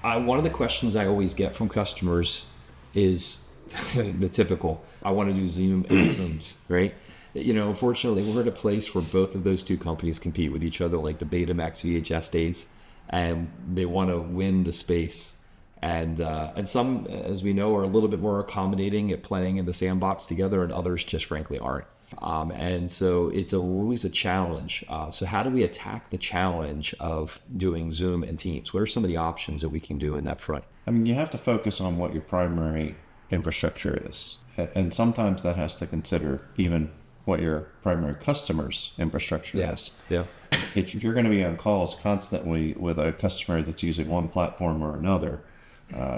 One of the questions I always get from customers is the typical, I want to do Zoom and Zooms, right? Unfortunately, we're at a place where both of those two companies compete with each other, like the Betamax VHS days, and they want to win the space. And some, as we know, are a little bit more accommodating at playing in the sandbox together, and others just frankly aren't. And so it's always a challenge. So how do we attack the challenge of doing Zoom and Teams? What are some of the options that we can do in that front? I mean, you have to focus on what your primary infrastructure is. And sometimes that has to consider even what your primary customer's infrastructure is. Yeah. If you're going to be on calls constantly with a customer that's using one platform or another,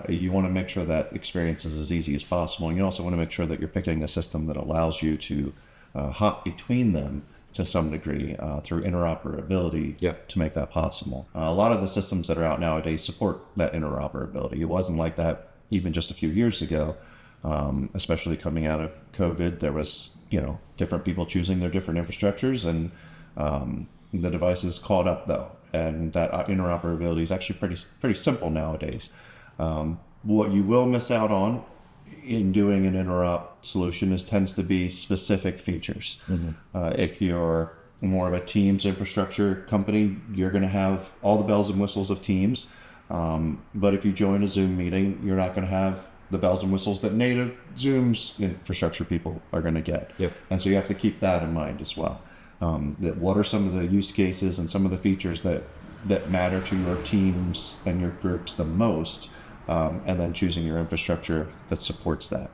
you want to make sure that experience is as easy as possible. And you also want to make sure that you're picking a system that allows you to hop between them to some degree through interoperability to make that possible. A lot of the systems that are out nowadays support that interoperability. It wasn't like that even just a few years ago, especially coming out of COVID. There was, different people choosing their different infrastructures, and the devices caught up though. And that interoperability is actually pretty simple nowadays. What you will miss out on in doing an interop solution tends to be specific features. If you're more of a Teams infrastructure company, you're going to have all the bells and whistles of Teams. But if you join a Zoom meeting, you're not going to have the bells and whistles that native Zoom's infrastructure people are going to get. And so you have to keep that in mind as well. That what are some of the use cases and some of the features that matter to your teams and your groups the most, and then choosing your infrastructure that supports that.